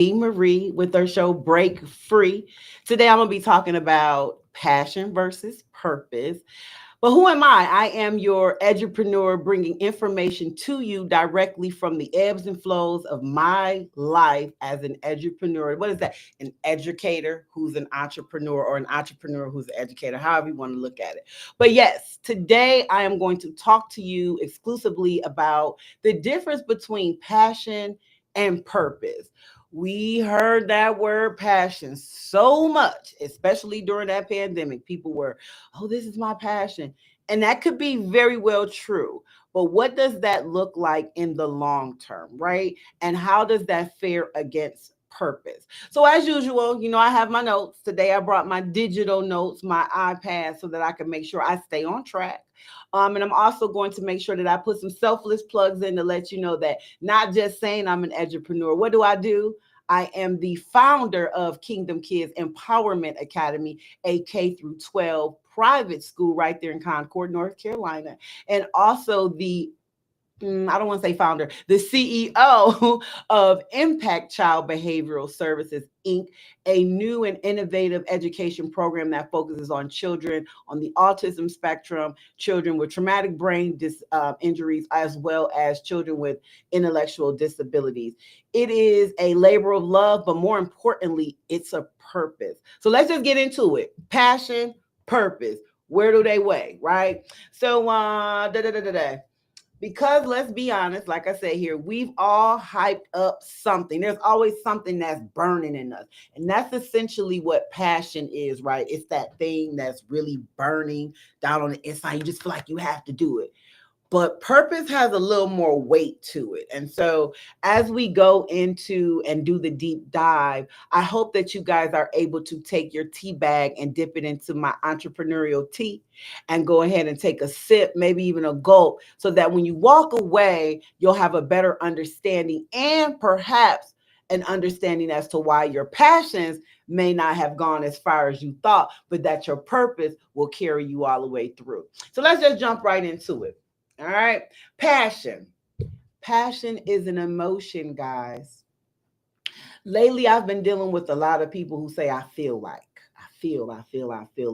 Marie with her show Break Free. Today I'm going to be talking about passion versus purpose. But who am I? I am your edupreneur bringing information to you directly from the ebbs and flows of my life as an edupreneur. What is that? An educator who's an entrepreneur or an entrepreneur who's an educator, however you want to look at it. But yes, today I am going to talk to you exclusively about the difference between passion and purpose. We heard that word passion so much, especially during that pandemic. People were, oh, this is my passion. And that could be very well true. But what does that look like in the long term, right? And how does that fare against purpose? So, as usual, I have my notes. Today, I brought my digital notes, my iPad, so that I can make sure I stay on track. And I'm also going to make sure that I put some selfless plugs in to let you know that not just saying I'm an entrepreneur. What do? I am the founder of Kingdom Kids Empowerment Academy, a K through 12 private school right there in Concord, North Carolina, and also the I don't want to say founder, the CEO of Impact Child Behavioral Services, Inc., a new and innovative education program that focuses on children on the autism spectrum, children with traumatic brain injuries, as well as children with intellectual disabilities. It is a labor of love, but more importantly, it's a purpose. So let's just get into it. Passion, purpose. Where do they weigh, right? So, because let's be honest, like I said here, we've all hyped up something. There's always something that's burning in us. And that's essentially what passion is, right? It's that thing that's really burning down on the inside. You just feel like you have to do it, but purpose has a little more weight to it. And so, as we go into and do the deep dive, I hope that you guys are able to take your tea bag and dip it into my entrepreneurial tea and go ahead and take a sip, maybe even a gulp, so that when you walk away, you'll have a better understanding and perhaps an understanding as to why your passions may not have gone as far as you thought, but that your purpose will carry you all the way through. So let's just jump right into it. All right. Passion. Passion is an emotion, guys. Lately, I've been dealing with a lot of people who say, I feel like, I feel.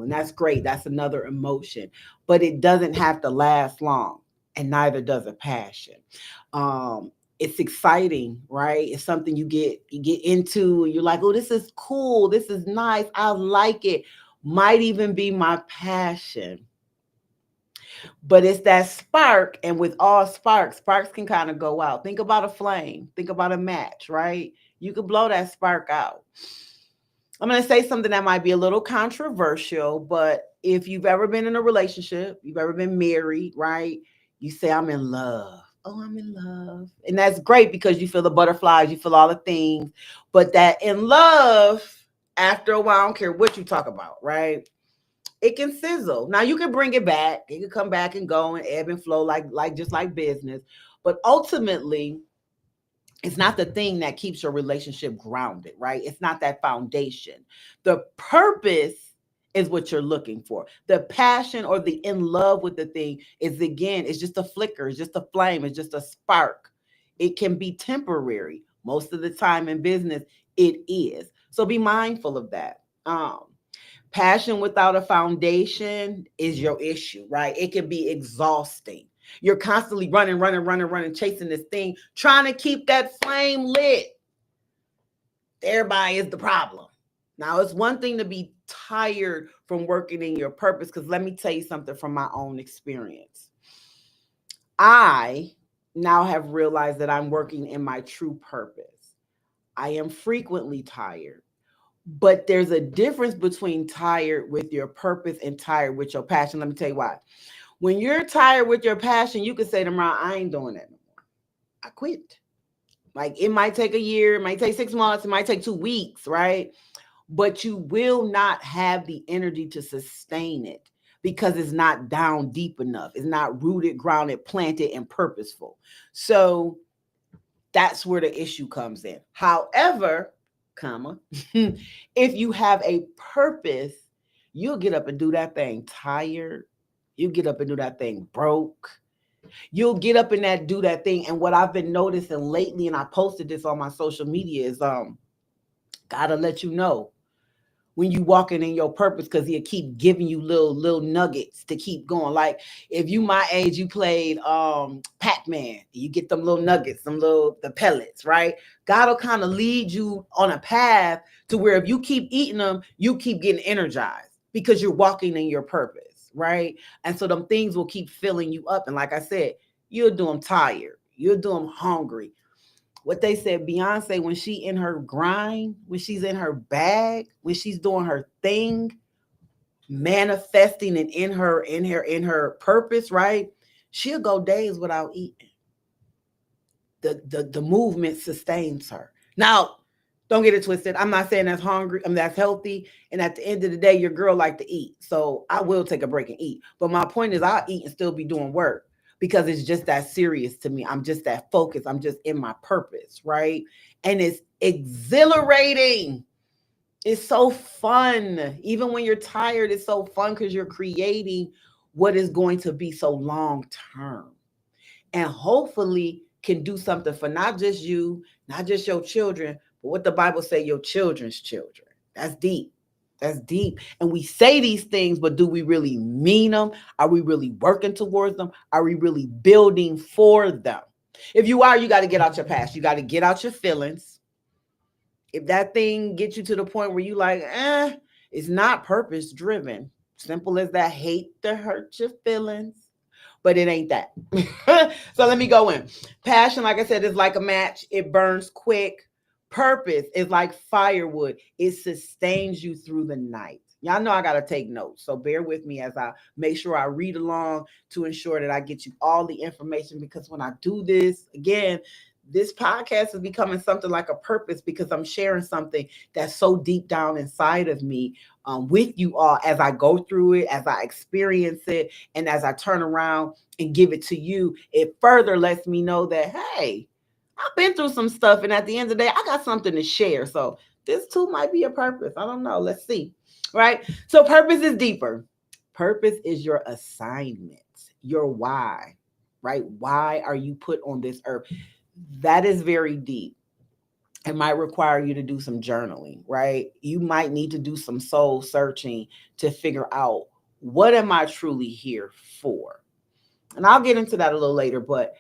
And that's great. That's another emotion, but it doesn't have to last long. And neither does a passion. It's exciting, right? It's something you get into and you're like, oh, this is cool. This is nice. I like it. Might even be my passion. But it's that spark, and with all sparks can kind of go out. Think about a flame, think about a match, right? You could blow that spark out. I'm going to say something that might be a little controversial, but if you've ever been in a relationship, you've ever been married, right? You say, I'm in love. Oh, I'm in love. And that's great because you feel the butterflies, you feel all the things. But that in love, after a while, I don't care what you talk about, right? It can sizzle. Now you can bring it back. It can come back and go and ebb and flow like just like business. But ultimately, it's not the thing that keeps your relationship grounded, right? It's not that foundation. The purpose is what you're looking for. The passion or the in love with the thing is, again, it's just a flicker, it's just a flame, it's just a spark. It can be temporary. Most of the time in business, it is. So be mindful of that. Passion without a foundation is your issue, right? It can be exhausting. You're constantly running, chasing this thing, trying to keep that flame lit. Everybody is the problem. Now, it's one thing to be tired from working in your purpose, because let me tell you something from my own experience. I now have realized that I'm working in my true purpose. I am frequently tired. But there's a difference between tired with your purpose and tired with your passion. Let me tell you why. When you're tired with your passion, you can say tomorrow, I ain't doing that no more. I quit. Like, it might take a year, it might take 6 months, it might take 2 weeks, right? But you will not have the energy to sustain it because it's not down deep enough. It's not rooted, grounded, planted, and purposeful. So that's where the issue comes in. However, comma, if you have a purpose, you'll get up and do that thing tired. You get up and do that thing broke. You'll get up and do that thing. And what I've been noticing lately, and I posted this on my social media, is Gotta let you know when you walking in your purpose, because he'll keep giving you little nuggets to keep going. Like if you my age, you played Pac-Man, you get them little nuggets, the pellets, right? God will kind of lead you on a path to where if you keep eating them, you keep getting energized because you're walking in your purpose, right? And so them things will keep filling you up. And like I said, you'll do them tired, you'll do them hungry. What they said, Beyonce, when she in her grind, when she's in her bag, when she's doing her thing, manifesting and in her purpose, right? She'll go days without eating. The movement sustains her. Now, don't get it twisted. I'm not saying that's hungry. That's healthy. And at the end of the day, your girl like to eat. So I will take a break and eat. But my point is I'll eat and still be doing work because it's just that serious to me. I'm just that focused. I'm just in my purpose, right? And it's exhilarating. It's so fun. Even when you're tired, it's so fun because you're creating what is going to be so long term. And hopefully can do something for not just you, not just your children, but what the Bible say, your children's children. That's deep. That's deep. And we say these things, but do we really mean them? Are we really working towards them? Are we really building for them? If you are, you got to get out your past. You got to get out your feelings. If that thing gets you to the point where you like, it's not purpose driven. Simple as that. Hate to hurt your feelings, but it ain't that. So let me go in. Passion, like I said, is like a match. It burns quick. Purpose is like firewood. It sustains you through the night. Y'all know I got to take notes. So bear with me as I make sure I read along to ensure that I get you all the information, because when I do this, again, this podcast is becoming something like a purpose because I'm sharing something that's so deep down inside of me with you all as I go through it, as I experience it, and as I turn around and give it to you. It further lets me know that, hey, I've been through some stuff, and at the end of the day, I got something to share. So this too might be a purpose. I don't know. Let's see. Right? So purpose is deeper. Purpose is your assignment, your why, right? Why are you put on this earth? That is very deep. It might require you to do some journaling, right? You might need to do some soul searching to figure out, what am I truly here for? And I'll get into that a little later, but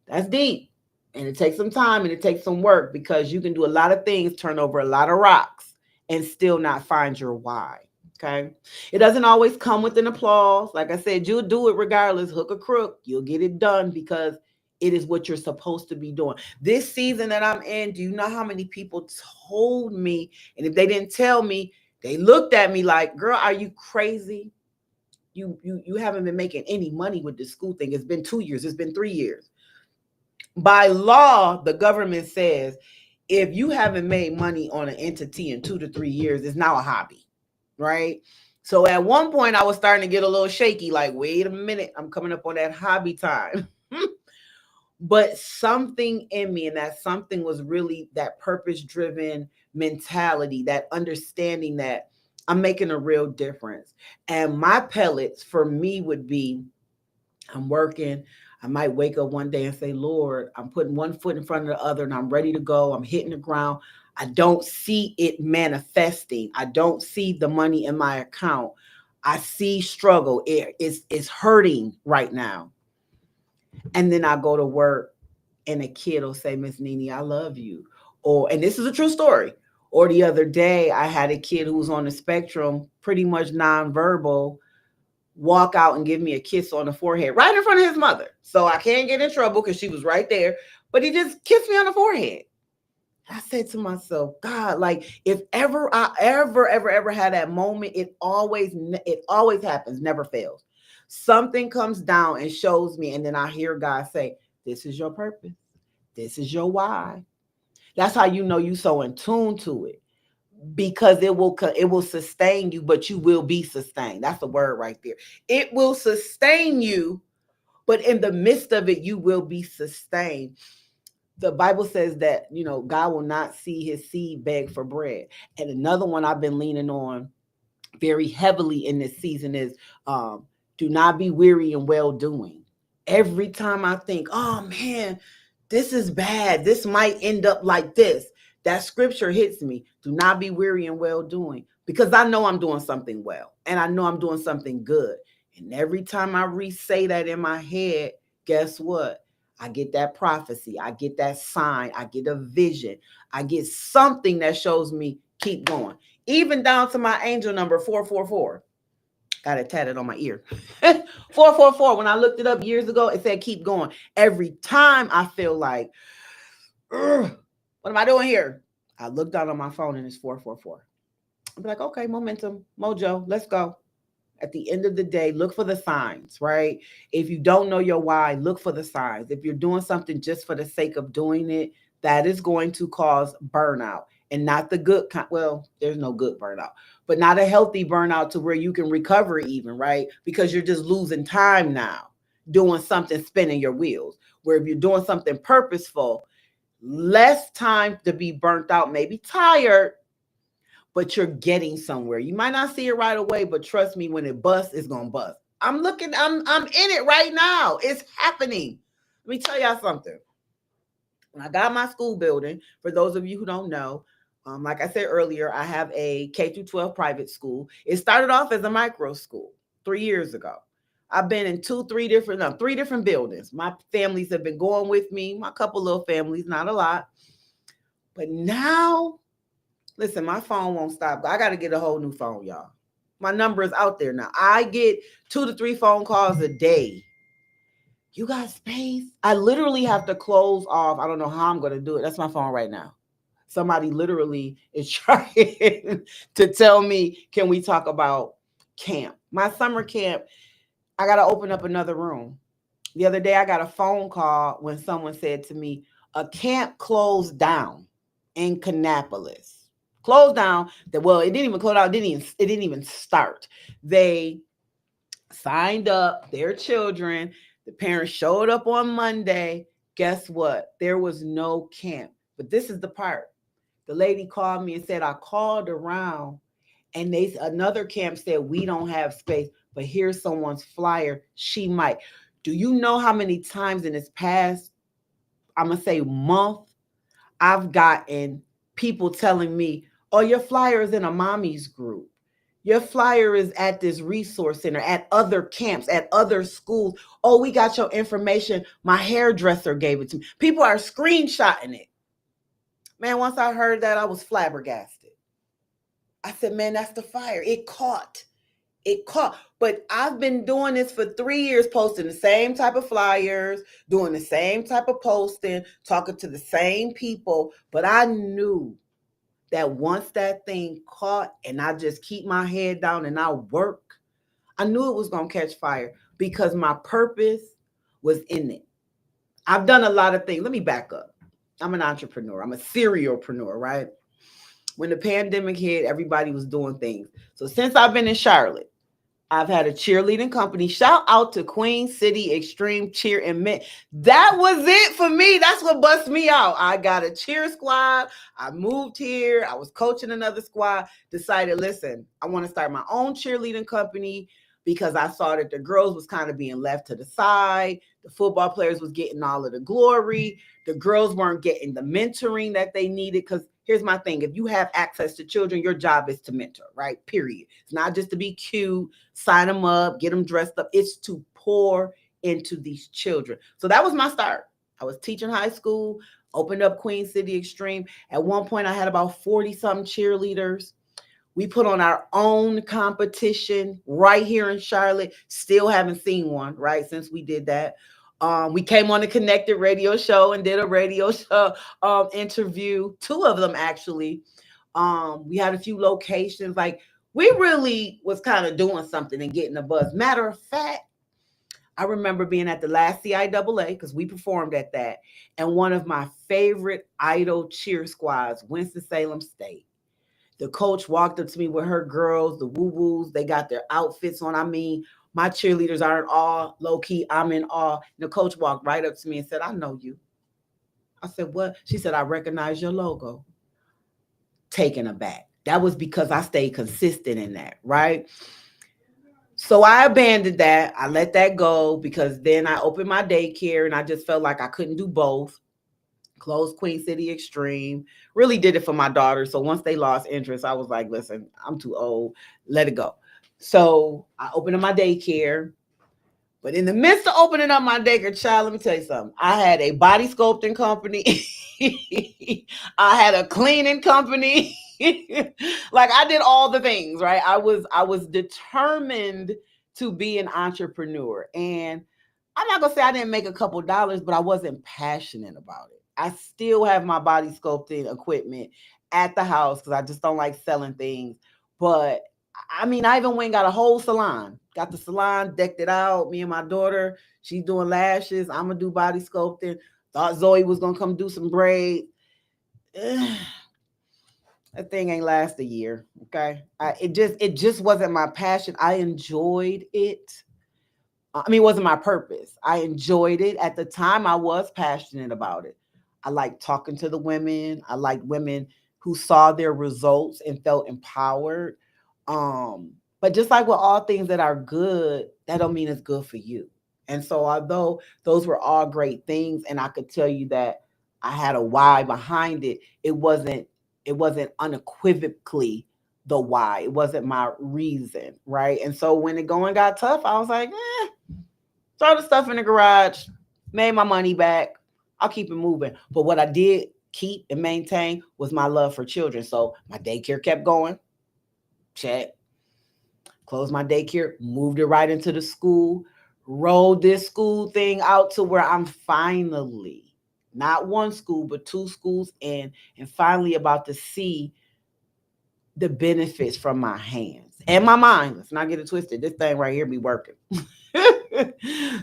that's deep. And it takes some time and it takes some work, because you can do a lot of things, turn over a lot of rocks, and still not find your why. Okay. It doesn't always come with an applause. Like I said, you'll do it regardless, hook or crook. You'll get it done because it is what you're supposed to be doing. This season that I'm in, do you know how many people told me? And if they didn't tell me, they looked at me like, girl, are you crazy? You haven't been making any money with this school thing. It's been 2 years. It's been 3 years. By law, the government says if you haven't made money on an entity in 2 to 3 years, it's now a hobby, right? So at one point, I was starting to get a little shaky, like, wait a minute, I'm coming up on that hobby time. But something in me, and that something was really that purpose-driven mentality, that understanding that I'm making a real difference. And my pellets for me would be, I'm working. I might wake up one day and say, Lord, I'm putting one foot in front of the other and I'm ready to go. I'm hitting the ground. I don't see it manifesting. I don't see the money in my account. I see struggle. It's hurting right now. And then I go to work and a kid will say, Miss Nene, I love you. Or, and this is a true story. Or the other day, I had a kid who was on the spectrum, pretty much nonverbal, walk out and give me a kiss on the forehead right in front of his mother. So I can't get in trouble because she was right there. But he just kissed me on the forehead. I said to myself, God, like if ever I ever had that moment, it always happens, never fails. Something comes down and shows me, and then I hear God say, this is your purpose. This is your why. That's how you know you so in tune to it, because it will sustain you, but you will be sustained. That's the word right there. It will sustain you, but in the midst of it, you will be sustained. The Bible says that, God will not see his seed beg for bread. And another one I've been leaning on very heavily in this season is do not be weary in well doing. Every time I think, oh man, this is bad, this might end up like this, that scripture hits me. Do not be weary in well doing, because I know I'm doing something well and I know I'm doing something good. And every time I re-say that in my head, guess what? I get that prophecy. I get that sign. I get a vision. I get something that shows me keep going. Even down to my angel number 444. Got it tatted on my ear. 444. When I looked it up years ago, it said keep going. Every time I feel like, what am I doing here? I look down on my phone and it's 444. I'm like, okay, momentum, mojo, let's go. At the end of the day, look for the signs, right? If you don't know your why, look for the signs. If you're doing something just for the sake of doing it, that is going to cause burnout, and not the good kind. Well, there's no good burnout, but not a healthy burnout to where you can recover even, right? Because you're just losing time now doing something, spinning your wheels. Where if you're doing something purposeful, less time to be burnt out, maybe tired, but you're getting somewhere. You might not see it right away, but trust me, when it busts, it's gonna bust. I'm in it right now. It's happening. Let me tell y'all something. When I got my school building, for those of you who don't know, like I said earlier, I have a K through 12 private school. It started off as a micro school 3 years ago. I've been in three different buildings. My families have been going with me, my couple little families, not a lot. But now, listen, my phone won't stop. I got to get a whole new phone, y'all. My number is out there now. I get 2 to 3 phone calls a day. You got space? I literally have to close off. I don't know how I'm going to do it. That's my phone right now. Somebody literally is trying to tell me, can we talk about camp? My summer camp, I got to open up another room. The other day, I got a phone call when someone said to me, a camp closed down in Kannapolis. Closed down. Well, it didn't even close down. It didn't even start. They signed up their children. The parents showed up on Monday. Guess what? There was no camp. But this is the part. The lady called me and said, I called around and another camp said, we don't have space, but here's someone's flyer. She might. Do you know how many times in this past, I'm going to say month, I've gotten people telling me, oh, your flyer is in a mommy's group. Your flyer is at this resource center, at other camps, at other schools. Oh, we got your information. My hairdresser gave it to me. People are screenshotting it. Man, once I heard that, I was flabbergasted. I said, man, that's the fire. It caught. But I've been doing this for 3 years, posting the same type of flyers, doing the same type of posting, talking to the same people. But I knew that once that thing caught and I just keep my head down and I work, I knew it was going to catch fire because my purpose was in it. I've done a lot of things. Let me back up. I'm an entrepreneur. I'm a serialpreneur, right? When the pandemic hit, everybody was doing things. So since I've been in Charlotte, I've had a cheerleading company. Shout out to Queen City Extreme Cheer and Men. That was it for me. That's what bust me out. I got a cheer squad. I moved here. I was coaching another squad. Decided, listen, I want to start my own cheerleading company because I saw that the girls was kind of being left to the side. The football players was getting all of the glory. The girls weren't getting the mentoring that they needed because here's my thing. If you have access to children, your job is to mentor, right? Period. It's not just to be cute, sign them up, get them dressed up. It's to pour into these children. So that was my start. I was teaching high school, opened up Queen City Extreme. At one point, I had about 40-something cheerleaders. We put on our own competition right here in Charlotte. Still haven't seen one, right, since we did that. We came on the Connected radio show and did a radio show interview, 2 of them actually. We had a few locations. Like, we really was kind of doing something and getting a buzz. Matter of fact, I remember being at the last CIAA because we performed at that. And one of my favorite idol cheer squads, Winston-Salem State. The coach walked up to me with her girls, the woo-woos. They got their outfits on. I mean, my cheerleaders are in awe, low-key, I'm in awe. And the coach walked right up to me and said, I know you. I said, what? She said, I recognize your logo. Taken aback. That was because I stayed consistent in that, right? So I abandoned that. I let that go because then I opened my daycare and I just felt like I couldn't do both. Closed Queen City Extreme. Really did it for my daughter. So once they lost interest, I was like, listen, I'm too old. Let it go. So I opened up my daycare. But in the midst of opening up my daycare, child, let me tell you something. I had a body sculpting company. I had a cleaning company. Like I did all the things, right? I was determined to be an entrepreneur. And I'm not gonna say I didn't make a couple dollars, but I wasn't passionate about it. I still have my body sculpting equipment at the house because I just don't like selling things. But I mean, I even went and got a whole salon. Got the salon, decked it out. Me and my daughter, she's doing lashes. I'm gonna do body sculpting. Thought Zoe was gonna come do some braids. That thing ain't last a year. Okay, it just wasn't my passion. I enjoyed it. I mean, it wasn't my purpose. I enjoyed it at the time. I was passionate about it. I liked talking to the women. I liked women who saw their results and felt empowered. But just like with all things that are good, that don't mean it's good for you. And so, although those were all great things, and I could tell you that I had a why behind it, it wasn't unequivocally the why. It wasn't my reason, right? And so when the going got tough, I was like, throw the stuff in the garage, made my money back. I'll keep it moving. But what I did keep and maintain was my love for children. So my daycare kept going. Check. Closed my daycare, moved it right into the school, rolled this school thing out to where I'm finally, not one school, but two schools in, and finally about to see the benefits from my hands and my mind. Let's not get it twisted. This thing right here be working.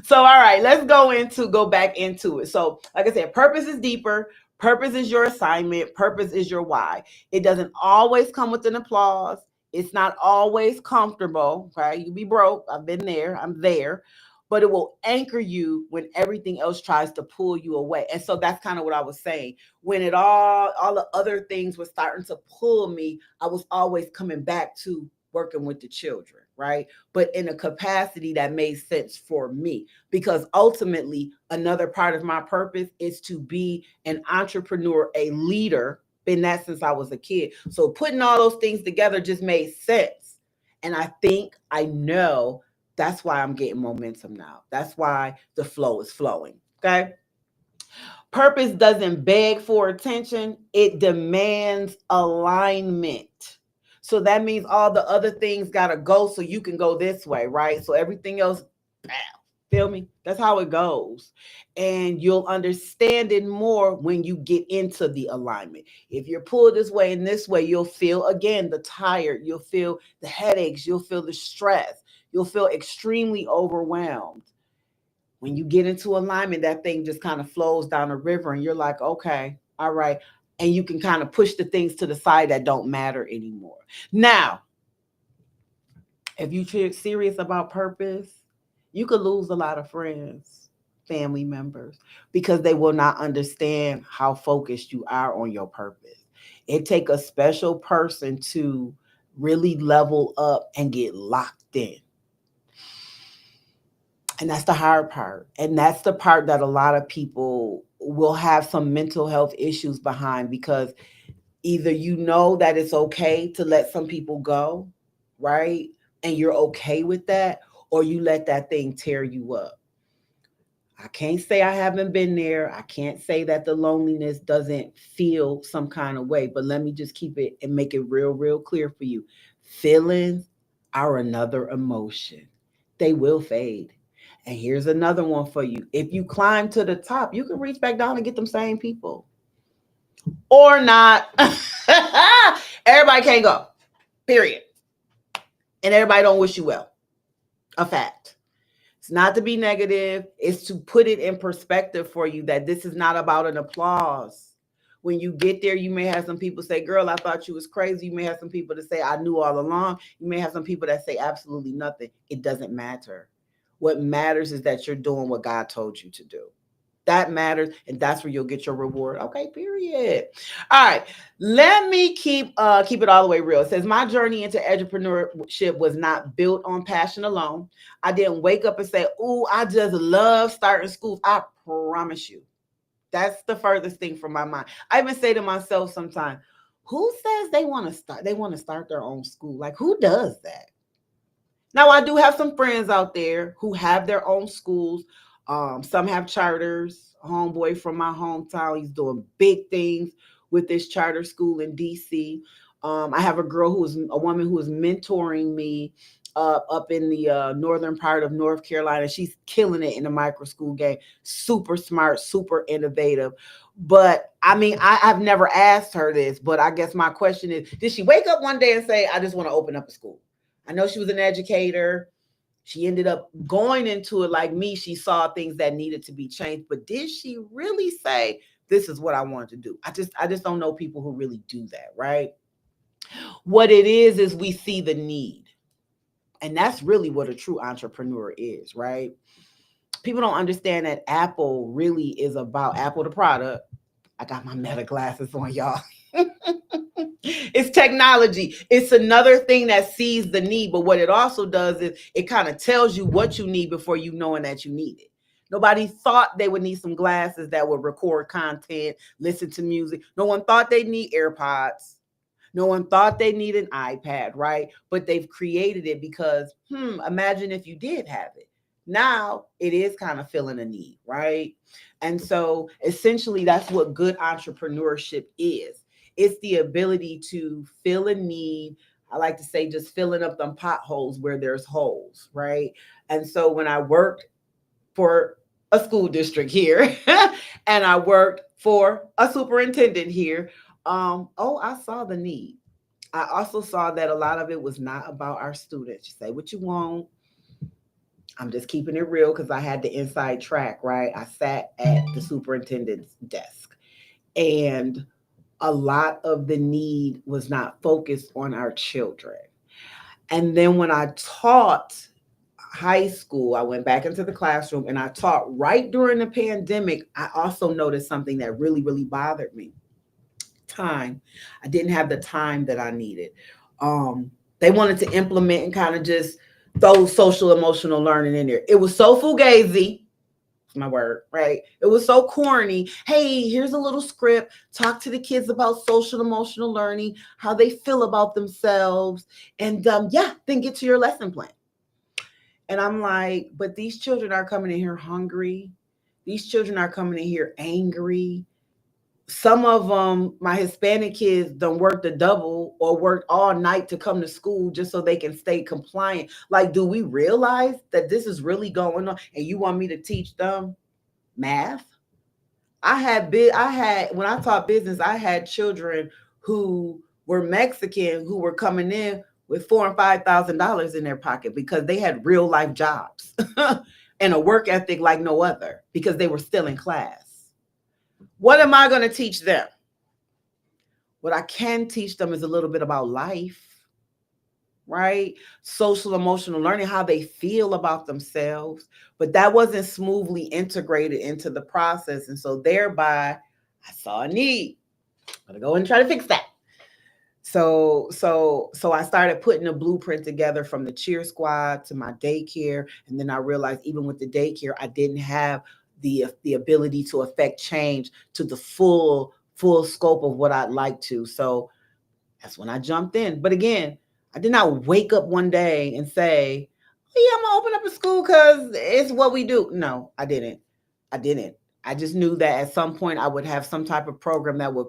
So, all right, let's go back into it. So, like I said, purpose is deeper. Purpose is your assignment. Purpose is your why. It doesn't always come with an applause. It's not always comfortable. Okay, you be broke. I've been there. I'm there. But it will anchor you when everything else tries to pull you away. And so that's kind of what I was saying. When it all the other things were starting to pull me, I was always coming back to working with the children, right? But in a capacity that made sense for me. Because ultimately, another part of my purpose is to be an entrepreneur, a leader. Been that since I was a kid. So putting all those things together just made sense. And I know that's why I'm getting momentum now. That's why the flow is flowing. Okay. Purpose doesn't beg for attention, it demands alignment. So that means all the other things got to go so you can go this way, right? So everything else, bam, feel me? That's how it goes. And you'll understand it more when you get into the alignment. If you're pulled this way and this way, you'll feel again the tired, you'll feel the headaches, you'll feel the stress, you'll feel extremely overwhelmed. When you get into alignment, that thing just kind of flows down a river and you're like, okay, all right. And you can kind of push the things to the side that don't matter anymore. Now, if you're serious about purpose, you could lose a lot of friends, family members, because they will not understand how focused you are on your purpose. It take a special person to really level up and get locked in. And that's the hard part. And that's the part that a lot of people will have some mental health issues behind because either you know that it's okay to let some people go, right? And you're okay with that, or you let that thing tear you up. I can't say I haven't been there. I can't say that the loneliness doesn't feel some kind of way, but let me just keep it and make it real, real clear for you. Feelings are another emotion, they will fade. And here's another one for you. If you climb to the top, you can reach back down and get them same people or not. Everybody can't go, period. And everybody don't wish you well. A fact. It's not to be negative. It's to put it in perspective for you that this is not about an applause. When you get there, you may have some people say, girl, I thought you was crazy. You may have some people that say, I knew all along. You may have some people that say absolutely nothing. It doesn't matter. What matters is that you're doing what God told you to do. That matters, and that's where you'll get your reward. Okay, period. All right, let me keep it all the way real. It says my journey into entrepreneurship was not built on passion alone. I didn't wake up and say, "Ooh, I just love starting schools." I promise you, That's the furthest thing from my mind. I even say to myself sometimes, who says they want to start their own school? Like, who does that? Now, I do have some friends out there who have their own schools. Some have charters. A homeboy from my hometown, he's doing big things with this charter school in DC. I have a woman who is mentoring me up in the northern part of North Carolina. She's killing it in the micro school game. Super smart, super innovative. But I mean, I've never asked her this, but I guess my question is, did she wake up one day and say, I just want to open up a school? I know she was an educator. She ended up going into it like me. She saw things that needed to be changed, but did she really say, this is what I want to do? I just don't know people who really do that, right? What it is we see the need. And that's really what a true entrepreneur is, right? People don't understand that Apple really is about Apple, the product. I got my Meta glasses on, y'all. It's technology. It's another thing that sees the need, but what it also does is it kind of tells you what you need before you knowing that you need it. Nobody thought they would need some glasses that would record content, listen to music. No one thought they'd need AirPods. No one thought they need an iPad, right? But they've created it because, imagine if you did have it. Now it is kind of filling a need, right? And so essentially that's what good entrepreneurship is. It's the ability to fill a need. I like to say just filling up them potholes where there's holes, right? And so when I worked for a school district here and I worked for a superintendent here, I saw the need. I also saw that a lot of it was not about our students. You say what you want. I'm just keeping it real because I had the inside track, right? I sat at the superintendent's desk, and a lot of the need was not focused on our children. And then when I taught high school, I went back into the classroom and I taught right during the pandemic. I also noticed something that really, really bothered me. Time. I didn't have the time that I needed. They wanted to implement and kind of just throw social emotional learning in there. It was so fugazi. My word, right? It was so corny. Hey, here's a little script. Talk to the kids about social emotional learning, how they feel about themselves, and then get to your lesson plan. And I'm like, but these children are coming in here hungry. These children are coming in here angry. Some of them, my Hispanic kids, don't work the double or work all night to come to school just so they can stay compliant. Like, do we realize that this is really going on? And you want me to teach them math? When I taught business, I had children who were Mexican who were coming in with $4,000 and $5,000 in their pocket because they had real life jobs and a work ethic like no other because they were still in class. What am I going to teach them? What I can teach them is a little bit about life, right? Social emotional learning, how they feel about themselves. But that wasn't smoothly integrated into the process. And so thereby, I saw a need. I'm going to go and try to fix that. So I started putting a blueprint together from the cheer squad to my daycare. And then I realized even with the daycare, I didn't have the ability to affect change to the full scope of what I'd like to. So that's when I jumped in. But again, I did not wake up one day and say, oh, yeah, I'm gonna open up a school because it's what we do. No, I didn't. I just knew that at some point I would have some type of program that would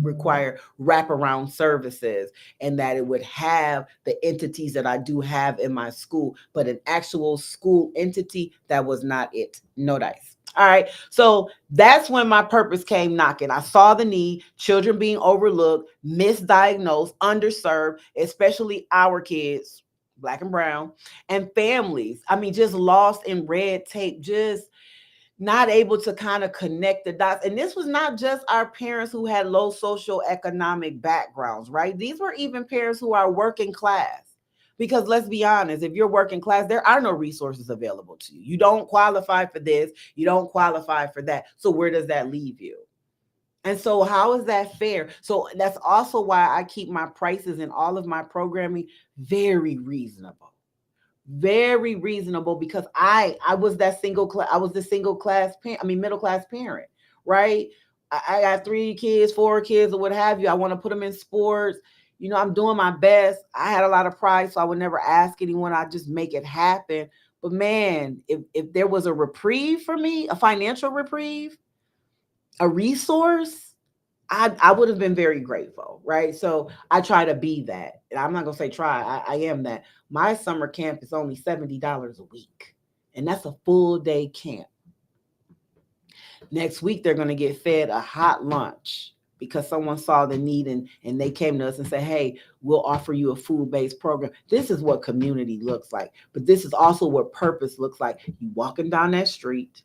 require wraparound services and that it would have the entities that I do have in my school, but an actual school entity, that was not it. No dice. All right. So that's when my purpose came knocking. I saw the need, children being overlooked, misdiagnosed, underserved, especially our kids, Black and brown, and families. I mean, just lost in red tape, just not able to kind of connect the dots. And this was not just our parents who had low socioeconomic backgrounds, right? These were even parents who are working class. Because let's be honest, if you're working class, there are no resources available to you. You don't qualify for this, you don't qualify for that. So where does that leave you? And so how is that fair? So that's also why I keep my prices in all of my programming very reasonable. Very reasonable because I was that single class, I was the single class parent, middle class parent, right? I got 3 kids, 4 kids, or what have you. I want to put them in sports. I'm doing my best. I had a lot of pride, so I would never ask anyone. I just make it happen. But man, if there was a reprieve for me, a financial reprieve, a resource, I would have been very grateful, right? So I try to be that. And I'm not gonna say try, I am that. My summer camp is only $70 a week, and that's a full day camp. Next week they're gonna get fed a hot lunch because someone saw the need and they came to us and said, hey, we'll offer you a food-based program. This is what community looks like, but this is also what purpose looks like. You walking down that street,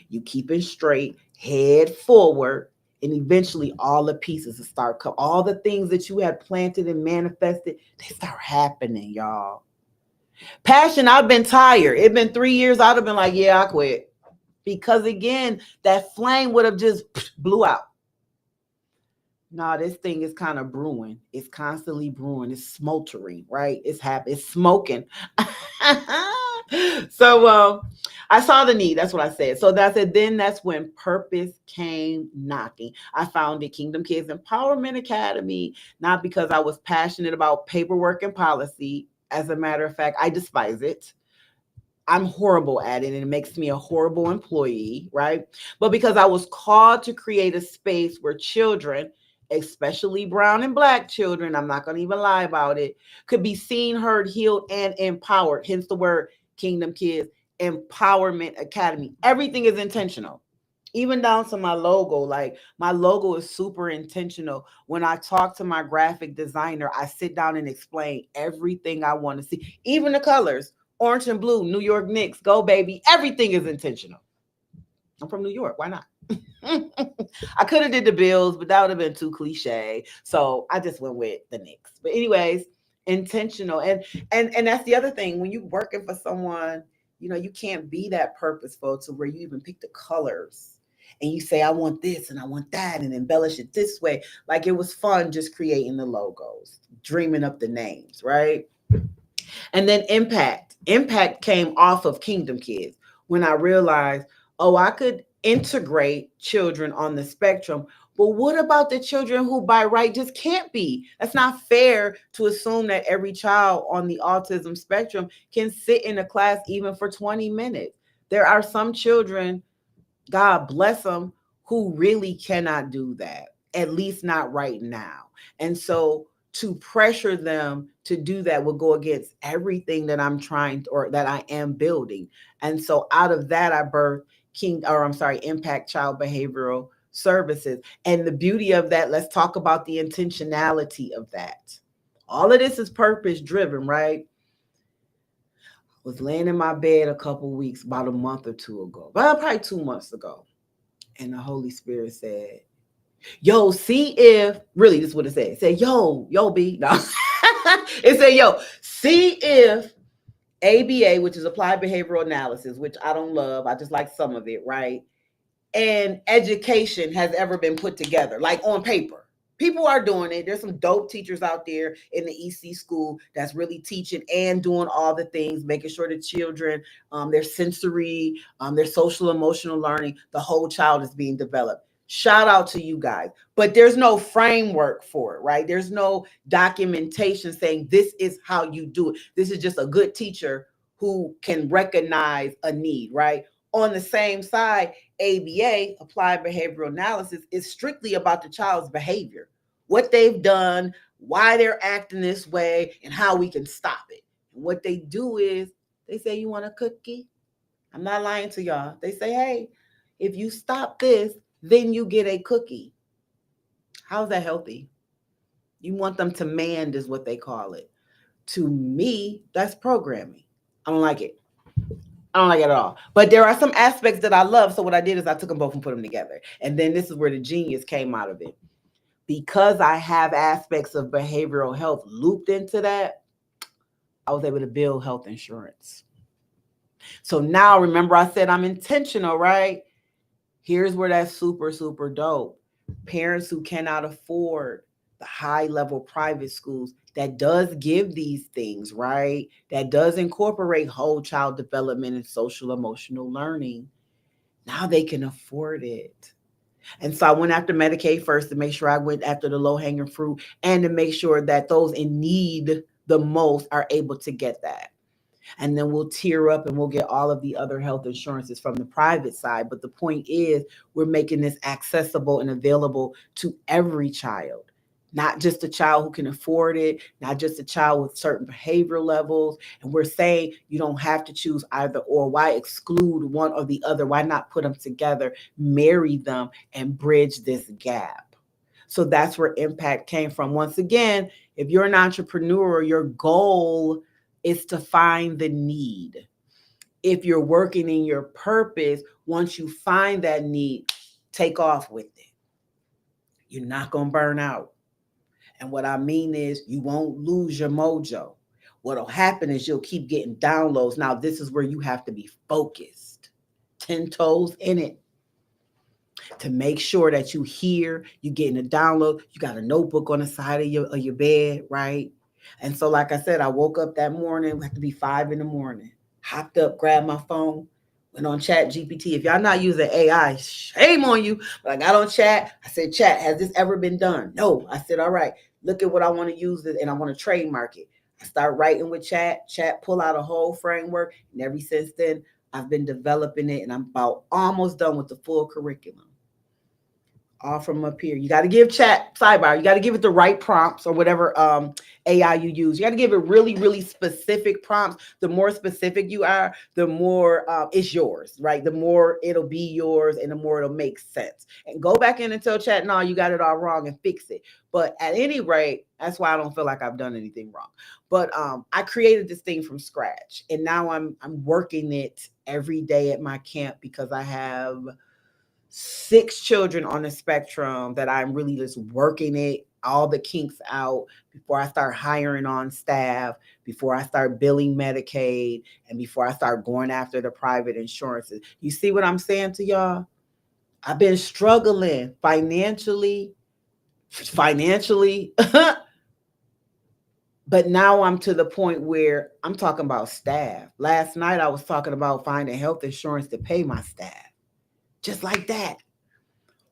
you keeping straight, head forward, and eventually all the pieces will start coming. All the things that you had planted and manifested, they start happening, y'all. Passion, I've been tired. It's been 3 years. I'd have been like, yeah, I quit. Because again, that flame would have just blew out. No, this thing is kind of brewing. It's constantly brewing. It's smoldering, right? It's happening. It's smoking. So I saw the need. That's what I said. So that's it. Then that's when purpose came knocking. I founded Kingdom Kids Empowerment Academy, not because I was passionate about paperwork and policy. As a matter of fact, I despise it. I'm horrible at it and it makes me a horrible employee, right? But because I was called to create a space where children, especially brown and black children, I'm not going to even lie about it, could be seen, heard, healed, and empowered. Hence the word Kingdom Kids Empowerment Academy. Everything is intentional. Even down to my logo, like my logo is super intentional. When I talk to my graphic designer, I sit down and explain everything I want to see, even the colors. Orange and blue, New York Knicks, go baby. Everything is intentional. I'm from New York. Why not? I could have did the Bills, but that would have been too cliche. So I just went with the Knicks. But anyways, intentional. And that's the other thing. When you're working for someone, you can't be that purposeful to where you even pick the colors and you say, I want this and I want that and embellish it this way. Like it was fun just creating the logos, dreaming up the names, right? And then impact. Impact came off of Kingdom Kids when I realized, oh, I could integrate children on the spectrum. But what about the children who by right just can't be? That's not fair to assume that every child on the autism spectrum can sit in a class even for 20 minutes. There are some children, God bless them, who really cannot do that, at least not right now. And so to pressure them to do that will go against everything that I'm trying or that I am building. And so out of that, I birthed Impact Child Behavioral Services. And the beauty of that, let's talk about the intentionality of that. All of this is purpose driven, right? I was laying in my bed a couple weeks, about a month or two ago, well, probably 2 months ago. And the Holy Spirit said, yo, see if, really, this is what it said. It said, yo, B. No. It said, yo, see if ABA, which is Applied Behavioral Analysis, which I don't love. I just like some of it, right? And education has ever been put together, like on paper. People are doing it. There's some dope teachers out there in the EC school that's really teaching and doing all the things, making sure the children, their sensory, their social emotional learning, the whole child is being developed. Shout out to you guys. But there's no framework for it, right? There's no documentation saying this is how you do it. This is just a good teacher who can recognize a need, right? On the same side, ABA, Applied Behavioral Analysis, is strictly about the child's behavior, what they've done, why they're acting this way, and how we can stop it. And what they do is they say, you want a cookie? I'm not lying to y'all. They say, hey, if you stop this, then you get a cookie. How's that healthy? You want them to mand is what they call it. To me, that's programming. I don't like it. I don't like it at all. But there are some aspects that I love. So what I did is I took them both and put them together. And then this is where the genius came out of it. Because I have aspects of behavioral health looped into that, I was able to build health insurance. So now remember I said I'm intentional, right? Here's where that's super, super dope. Parents who cannot afford the high level private schools that does give these things, right? That does incorporate whole child development and social emotional learning. Now they can afford it. And so I went after Medicaid first to make sure I went after the low hanging fruit and to make sure that those in need the most are able to get that. And then we'll tier up and we'll get all of the other health insurances from the private side. But the point is, we're making this accessible and available to every child, not just a child who can afford it, not just a child with certain behavior levels. And we're saying you don't have to choose either or. Why exclude one or the other? Why not put them together, marry them, and bridge this gap? So that's where impact came from. Once again, if you're an entrepreneur, your goal is to find the need. If you're working in your purpose, once you find that need, take off with it. You're not going to burn out. And what I mean is, you won't lose your mojo. What'll happen is you'll keep getting downloads. Now, this is where you have to be focused, 10 toes in it, to make sure that you hear, you getting a download. You got a notebook on the side of your bed, right? And so, like I said, I woke up that morning, it had to be 5 a.m, hopped up, grabbed my phone, went on Chat GPT. If y'all not using AI, shame on you. But I got on Chat. I said, Chat, has this ever been done? No. I said, all right, look at what I want to use it, and I want to trademark it. I start writing with Chat. Chat pull out a whole framework, and ever since then, I've been developing it, and I'm about almost done with the full curriculum. All from up here. You got to give Chat, sidebar, you got to give it the right prompts or whatever AI you use. You got to give it really, really specific prompts. The more specific you are, the more it's yours, right? The more it'll be yours and the more it'll make sense. And go back in and tell Chat, no, you got it all wrong, and fix it. But at any rate, that's why I don't feel like I've done anything wrong. But I created this thing from scratch, and now I'm working it every day at my camp because I have 6 children on the spectrum that I'm really just working it, all the kinks out before I start hiring on staff, before I start billing Medicaid, and before I start going after the private insurances. You see what I'm saying to y'all? I've been struggling financially, but now I'm to the point where I'm talking about staff. Last night I was talking about finding health insurance to pay my staff. Just like that.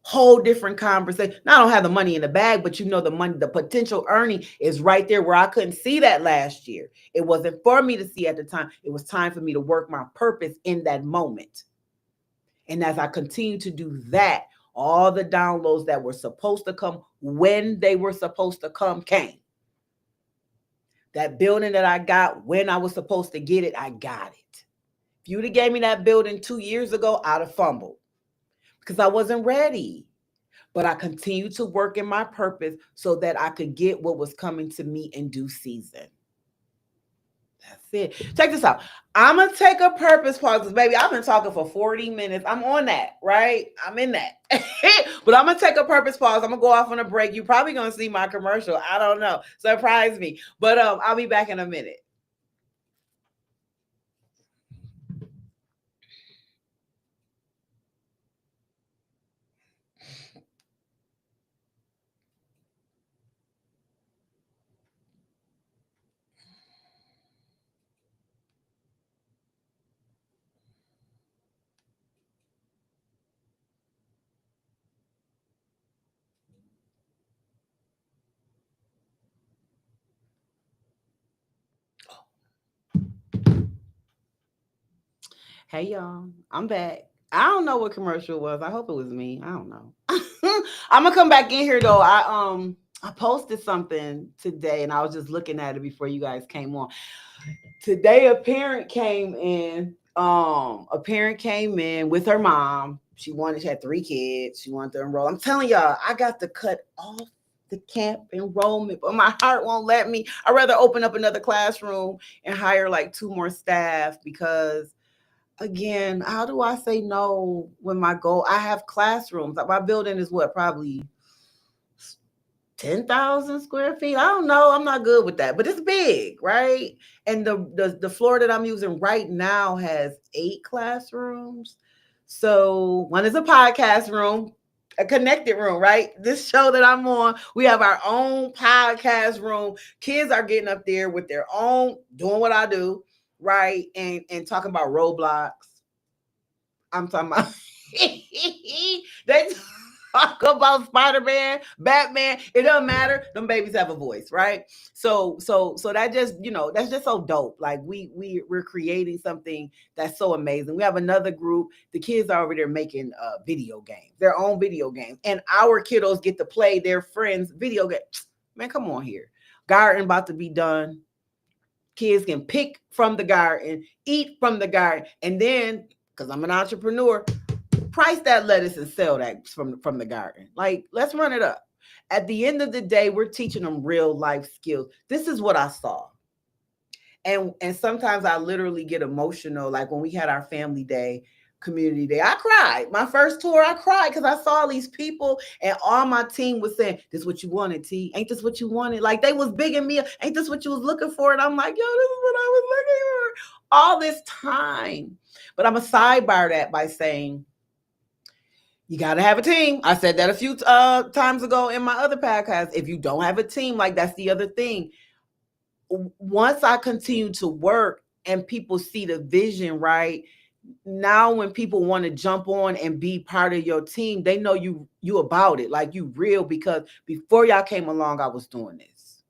Whole different conversation. Now I don't have the money in the bag, but the money, the potential earning is right there where I couldn't see that last year. It wasn't for me to see at the time. It was time for me to work my purpose in that moment. And as I continue to do that, all the downloads that were supposed to come when they were supposed to come came. That building that I got when I was supposed to get it, I got it. If you'd have gave me that building 2 years ago, I'd have fumbled because I wasn't ready. But I continued to work in my purpose so that I could get what was coming to me in due season. That's it. Check this out. I'm going to take a purpose pause because, baby, I've been talking for 40 minutes. I'm on that, right? I'm in that. But I'm going to take a purpose pause. I'm going to go off on a break. You're probably going to see my commercial. I don't know. Surprise me. But I'll be back in a minute. Hey, y'all. I'm back. I don't know what commercial it was. I hope it was me. I don't know. I'm gonna come back in here though. I posted something today and I was just looking at it before you guys came on. Today a parent came in. With her mom. She had 3 kids. She wanted to enroll. I'm telling y'all, I got to cut off the camp enrollment, but my heart won't let me. I'd rather open up another classroom and hire like 2 more staff because, again, how do I say no when I have classrooms? My building is probably 10,000 square feet. I don't know. I'm not good with that, but it's big, right? And the floor that I'm using right now has 8 classrooms. So one is a podcast room, a connected room, right? This show that I'm on, we have our own podcast room. Kids are getting up there with their own, doing what I do, right? And talking about Roblox. I'm talking about they talk about Spider-Man, Batman, it doesn't matter. Them babies have a voice, right? So that just, that's just so dope. Like we're creating something that's so amazing. We have another group. The kids are over there making video games, their own video games, and our kiddos get to play their friends' video game. Man, come on here. Garden about to be done. Kids can pick from the garden, eat from the garden, and then, because I'm an entrepreneur, price that lettuce and sell that from the garden. Like, let's run it up. At the end of the day, we're teaching them real life skills. This is what I saw. And sometimes I literally get emotional. Like when we had our family day, community day, I cried. My first tour, I cried because I saw these people and all my team was saying, "This is what you wanted, T. Ain't this what you wanted?" Like they was bigging me. Ain't this what you was looking for? And I'm like, yo, this is what I was looking for all this time. But I'm a sidebar that by saying, you got to have a team. I said that a few times ago in my other podcast. If you don't have a team, like that's the other thing. Once I continue to work and people see the vision, right? Now when people want to jump on and be part of your team, they know you about it, like you real, because before y'all came along, I was doing this.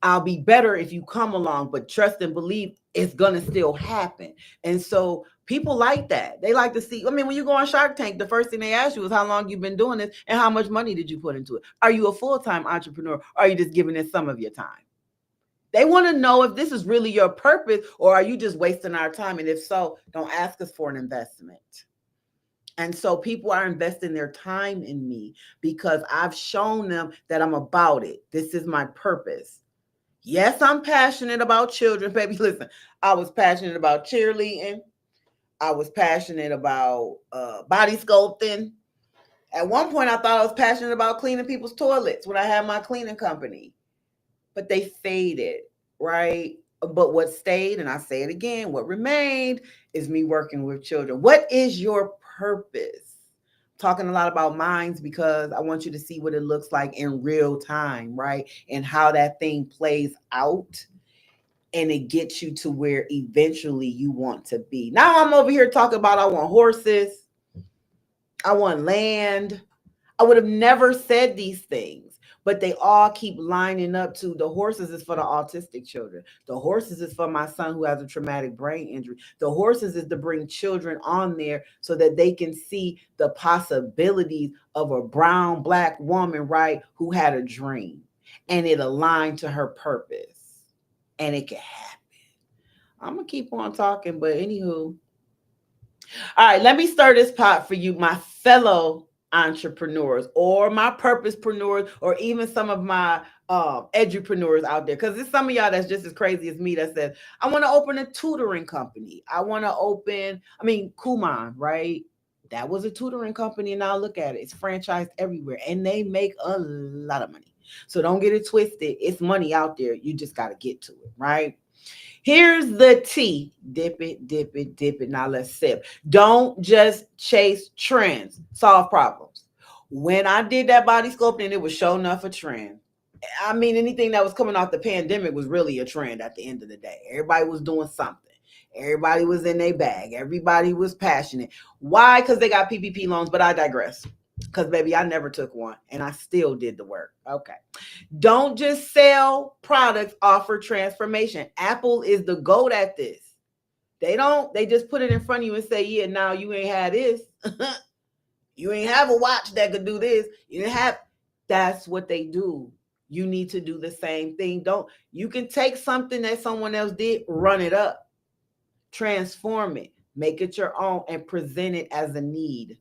I'll be better if you come along, but trust and believe it's gonna still happen. And so people like that. They like to see. I mean, when you go on Shark Tank, the first thing they ask you is how long you've been doing this and how much money did you put into it. Are you a full-time entrepreneur? Or are you just giving it some of your time? They want to know if this is really your purpose, or are you just wasting our time? And if so, don't ask us for an investment. And so people are investing their time in me because I've shown them that I'm about it. This is my purpose. Yes, I'm passionate about children, baby. Listen, I was passionate about cheerleading. I was passionate about body sculpting. At one point, I thought I was passionate about cleaning people's toilets when I had my cleaning company. But they faded, right? But what stayed, and I say it again, what remained is me working with children. What is your purpose? Talking a lot about minds because I want you to see what it looks like in real time, right? And how that thing plays out. And it gets you to where eventually you want to be. Now I'm over here talking about I want horses, I want land. I would have never said these things, but they all keep lining up to the horses is for the autistic children. The horses is for my son who has a traumatic brain injury. The horses is to bring children on there so that they can see the possibilities of a brown, black woman, right, who had a dream and it aligned to her purpose and it can happen. I'm going to keep on talking, but anywho. All right, let me stir this pot for you, my fellow entrepreneurs or my purposepreneurs or even some of my edupreneurs out there, because there's some of y'all that's just as crazy as me that says, I want to open a tutoring company. I want to open, Kumon, right? That was a tutoring company, and now look at it. It's franchised everywhere, and they make a lot of money. So don't get it twisted. It's money out there. You just got to get to it, right? Here's the tea. Dip it, dip it, dip it. Now let's sip. Don't just chase trends. Solve problems. When I did that body sculpting, it was sure enough a trend. Anything that was coming off the pandemic was really a trend at the end of the day. Everybody was doing something. Everybody was in their bag. Everybody was passionate. Why? Because they got PPP loans, but I digress. Because, baby, I never took one, and I still did the work. Okay. Don't just sell products, offer transformation. Apple is the GOAT at this. They just put it in front of you and say, yeah, now you ain't had this. You ain't have a watch that could do this. You didn't have, that's what they do. You need to do the same thing. You can take something that someone else did, run it up, transform it, make it your own, and present it as a need.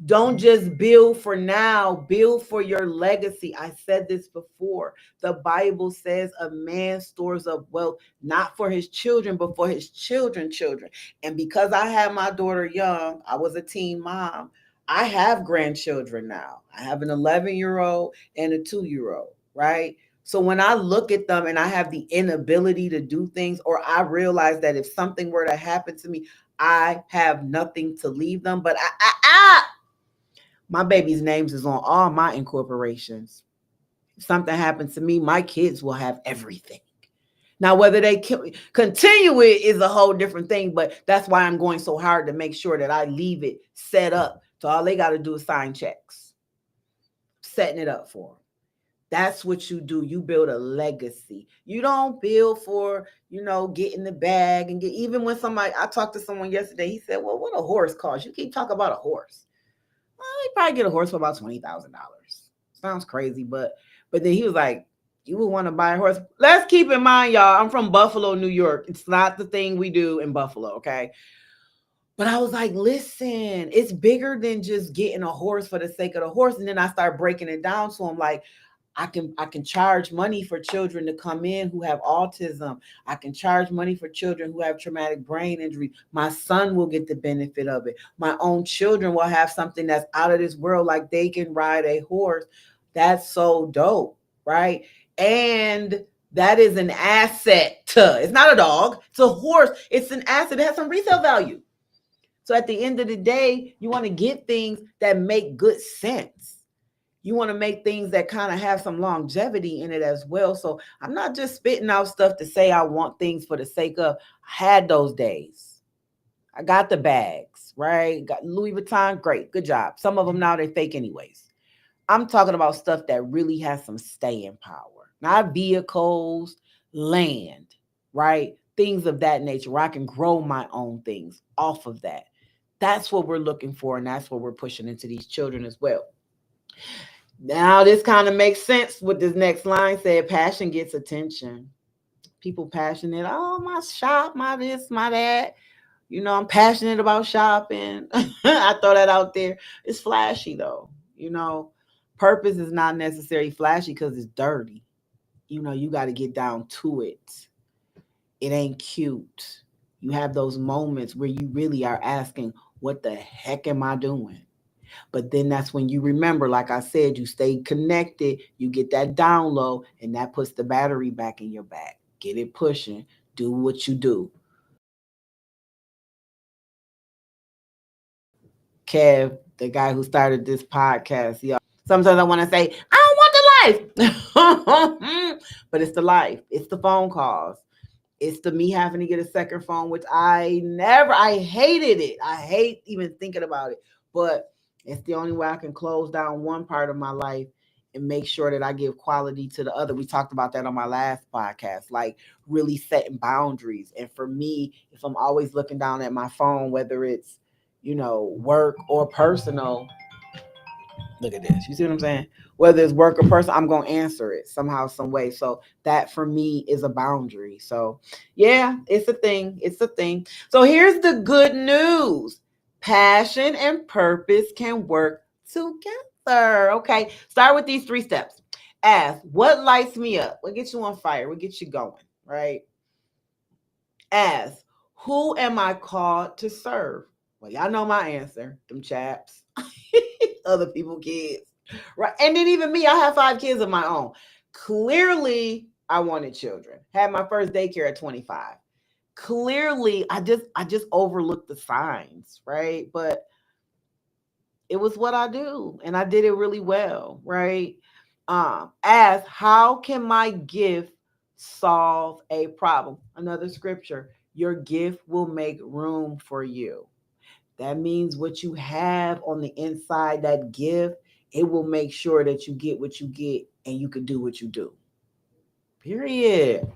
Don't just build for now, build for your legacy. I said this before. The Bible says a man stores up wealth, not for his children, but for his children's children. And because I had my daughter young, I was a teen mom. I have grandchildren now. I have an 11-year-old and a 2-year-old, right? So when I look at them and I have the inability to do things, or I realize that if something were to happen to me, I have nothing to leave them. But my baby's names is on all my incorporations. If something happens to me, my kids will have everything. Now, whether they continue it is a whole different thing, but that's why I'm going so hard to make sure that I leave it set up. So all they got to do is sign checks. setting it up for them. That's what you do. You build a legacy. You don't build for, getting the bag and even when I talked to someone yesterday, he said, well, what a horse costs? You keep talking about a horse. Well, you probably get a horse for about $20,000. Sounds crazy, but then he was like, you would want to buy a horse. Let's keep in mind, y'all, I'm from Buffalo, New York. It's not the thing we do in Buffalo, okay? But I was like, listen, it's bigger than just getting a horse for the sake of the horse. And then I start breaking it down to him like, I can charge money for children to come in who have autism. I can charge money for children who have traumatic brain injury. My son will get the benefit of it. My own children will have something that's out of this world, like they can ride a horse. That's so dope, right? And that is an asset. It's not a dog. It's a horse. It's an asset. It has some resale value. So at the end of the day, you want to get things that make good sense. You want to make things that kind of have some longevity in it as well. So I'm not just spitting out stuff to say I want things for the sake of. I had those days. I got the bags, right? Got Louis Vuitton. Great. Good job. Some of them now they're fake anyways. I'm talking about stuff that really has some staying power. Not vehicles, land, right? Things of that nature where I can grow my own things off of that. That's what we're looking for. And that's what we're pushing into these children as well. Now, this kind of makes sense what this next line said. Passion gets attention. People passionate. Oh, my shop, my this, my that. I'm passionate about shopping. I throw that out there. It's flashy, though. Purpose is not necessarily flashy because it's dirty. You got to get down to it. It ain't cute. You have those moments where you really are asking, what the heck am I doing? But then that's when you remember, like I said, you stay connected, you get that download, and that puts the battery back in your back. Get it pushing. Do what you do. Kev, the guy who started this podcast, sometimes I want to say, I don't want the life. But it's the life. It's the phone calls. It's the me having to get a second phone, which I hated it. I hate even thinking about it. But it's the only way I can close down one part of my life and make sure that I give quality to the other. We talked about that on my last podcast, like really setting boundaries. And for me, if I'm always looking down at my phone, whether it's, work or personal, look at this. You see what I'm saying? Whether it's work or personal, I'm going to answer it somehow, some way. So that for me is a boundary. So yeah, it's a thing. It's a thing. So here's the good news. Passion and purpose can work together. Okay. Start with these 3 steps. Ask, what lights me up? What gets you on fire? What gets you going? Right? Ask, who am I called to serve? Well, y'all know my answer. Them chaps. Other people, kids. Right. And then even me, I have 5 kids of my own. Clearly, I wanted children. Had my first daycare at 25. Clearly, I just overlooked the signs, right? But it was what I do, and I did it really well, right? Ask, how can my gift solve a problem? Another scripture, your gift will make room for you. That means what you have on the inside, that gift, it will make sure that you get what you get and you can do what you do. Period.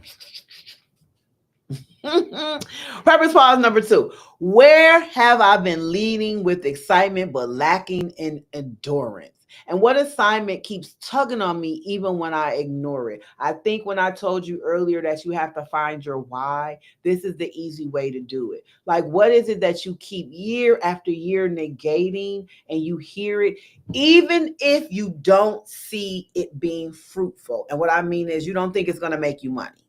Purpose pause number 2. Where have I been leading with excitement but lacking in endurance? And what assignment keeps tugging on me even when I ignore it? I think when I told you earlier that you have to find your why, this is the easy way to do it. Like, what is it that you keep year after year negating and you hear it, even if you don't see it being fruitful? And what I mean is you don't think it's going to make you money.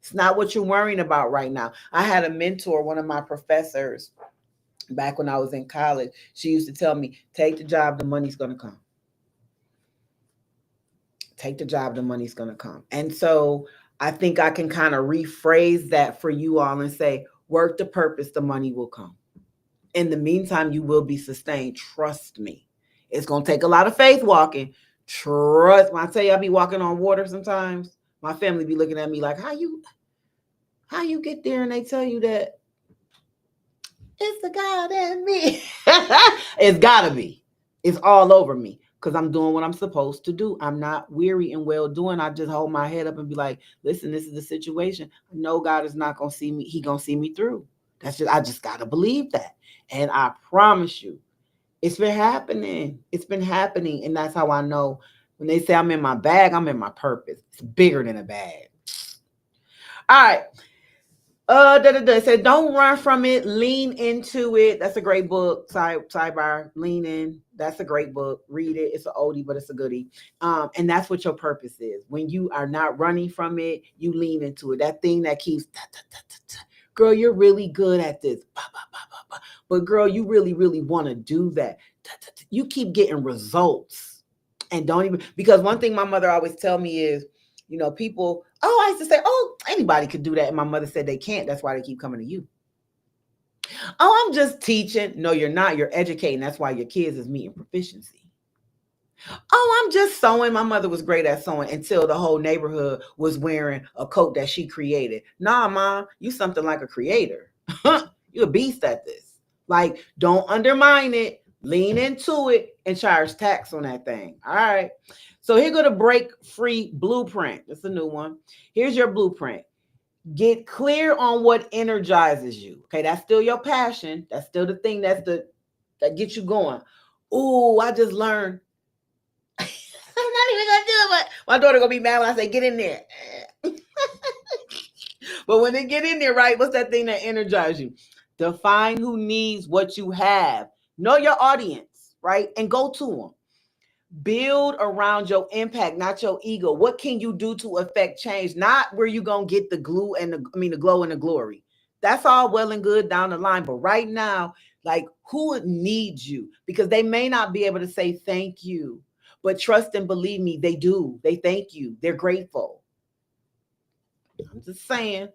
It's not what you're worrying about right now. I had a mentor, one of my professors, back when I was in college. She used to tell me, take the job, the money's going to come. Take the job, the money's going to come. And so I think I can kind of rephrase that for you all and say, work the purpose, the money will come. In the meantime, you will be sustained. Trust me. It's going to take a lot of faith walking. Trust. When I tell you I be walking on water sometimes, my family be looking at me like, how you get there? And they tell you that it's the God in me. It's gotta be. It's all over me. because I'm doing what I'm supposed to do. I'm not weary and well doing. I just hold my head up and be like, listen, this is the situation. I know God is not going to see me. He going to see me through. I just got to believe that. And I promise you, it's been happening. It's been happening. And that's how I know when they say I'm in my bag, I'm in my purpose. It's bigger than a bag. All right. It said, don't run from it, lean into it. That's a great book. Sidebar, Lean In. That's a great book. Read it. It's an oldie, but it's a goodie. And that's what your purpose is. When you are not running from it, you lean into it. That thing that keeps, girl, you're really good at this. But girl, you really, really want to do that. You keep getting results. And don't even, because one thing my mother always tell me is, people, I used to say, anybody could do that. And my mother said they can't. That's why they keep coming to you. I'm just teaching. No, you're not. You're educating. That's why your kids is meeting proficiency. I'm just sewing. My mother was great at sewing until the whole neighborhood was wearing a coat that she created. Nah, Mom, you something like a creator. You're a beast at this. Like, don't undermine it. Lean into it and charge tax on that thing. All right. So here go the break free blueprint. That's a new one. Here's your blueprint. Get clear on what energizes you. Okay, that's still your passion. That's still the thing that gets you going. Oh, I just learned. I'm not even gonna do it, but my daughter gonna be mad when I say get in there. But when they get in there, right? What's that thing that energizes you? Define who needs what you have. Know your audience, right? And go to them. Build around your impact, not your ego. What can you do to affect change? Not where you gonna get the glow and the glory. That's all well and good down the line. But right now, like, who needs you? Because they may not be able to say thank you, but trust and believe me, they do. They thank you. They're grateful. I'm just saying.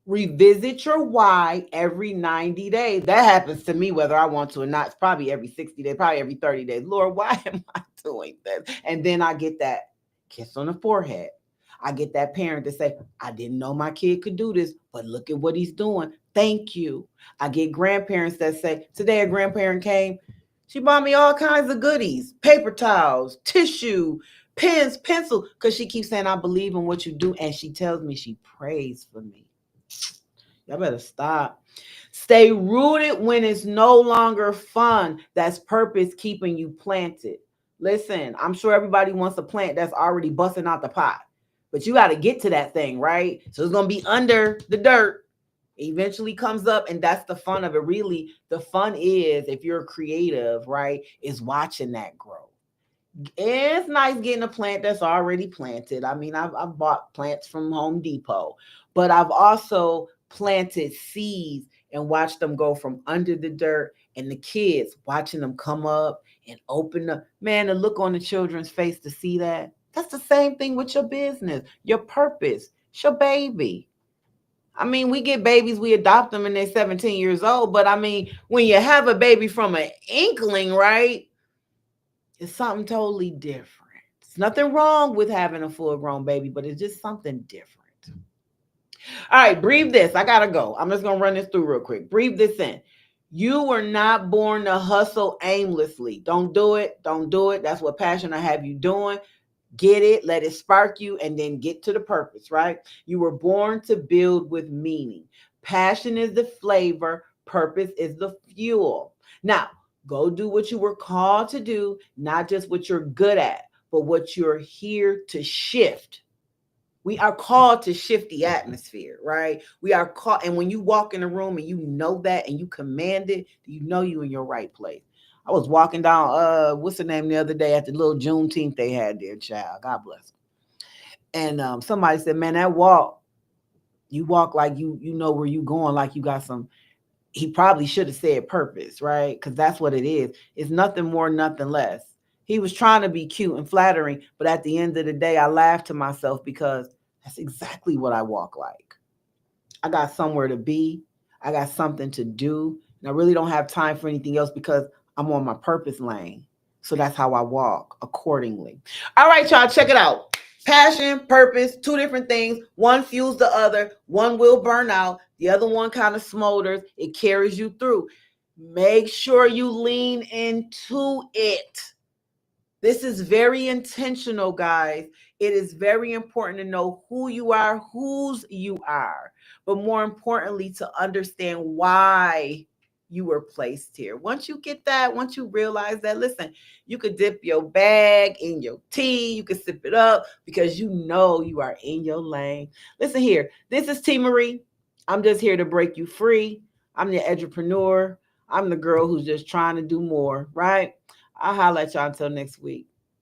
Revisit your why every 90 days. That happens to me whether I want to or not. It's probably every 60 days, probably every 30 days. Lord, why am I doing this? And then I get that kiss on the forehead. I get that parent to say, I didn't know my kid could do this, but look at what he's doing. Thank you. I get grandparents that say, today a grandparent came. She bought me all kinds of goodies, paper towels, tissue, pens, pencil, because she keeps saying, I believe in what you do. And she tells me she prays for me. Y'all better stop. Stay rooted when it's no longer fun. That's purpose keeping you planted. Listen, I'm sure everybody wants a plant that's already busting out the pot, but you got to get to that thing, right? So it's going to be under the dirt. It eventually comes up, and that's the fun of it. Really, the fun is, if you're creative, right, is watching that grow. It's nice getting a plant that's already planted. I mean, I've bought plants from Home Depot, but I've also planted seeds and watched them go from under the dirt, and the kids watching them come up and open up. Man, the look on the children's face to see that. That's the same thing with your business, your purpose. It's your baby. I mean, we get babies, we adopt them and they're 17 years old. But I mean, when you have a baby from an inkling, right? It's something totally different. There's nothing wrong with having a full-grown baby, but it's just something different. All right, breathe this. I gotta go. I'm just gonna run this through real quick. Breathe this in. You were not born to hustle aimlessly. Don't do it. Don't do it. That's what passion I have you doing. Get it, let it spark you, and then get to the purpose, right? You were born to build with meaning. Passion is the flavor, purpose is the fuel. Now, go do what you were called to do, not just what you're good at, but what you're here to shift. We are called to shift the atmosphere, right? We are called, and when you walk in a room and you know that and you command it, you know you in your right place. I was walking down, what's the name the other day at the little Juneteenth they had there, child. God bless them. And somebody said, man, that walk, you walk like you know where you going, like you got some. He probably should have said purpose, right? Because that's what it is. It's nothing more, nothing less. He was trying to be cute and flattering, but at the end of the day, I laughed to myself because that's exactly what I walk like. I got somewhere to be. I got something to do. And I really don't have time for anything else because I'm on my purpose lane. So that's how I walk accordingly. All right, y'all, check it out. Passion, purpose, two different things. One fuels the other. One will burn out. The other one kind of smolders. It carries you through. Make sure you lean into it. This is very intentional, guys. It is very important to know who you are, whose you are, but more importantly, to understand why you were placed here. Once you get that, once you realize that, listen, you could dip your bag in your tea, you could sip it up because you know you are in your lane. Listen here, this is T. Marie. I'm just here to break you free. I'm the entrepreneur. I'm the girl who's just trying to do more, right? I'll holler at y'all until next week.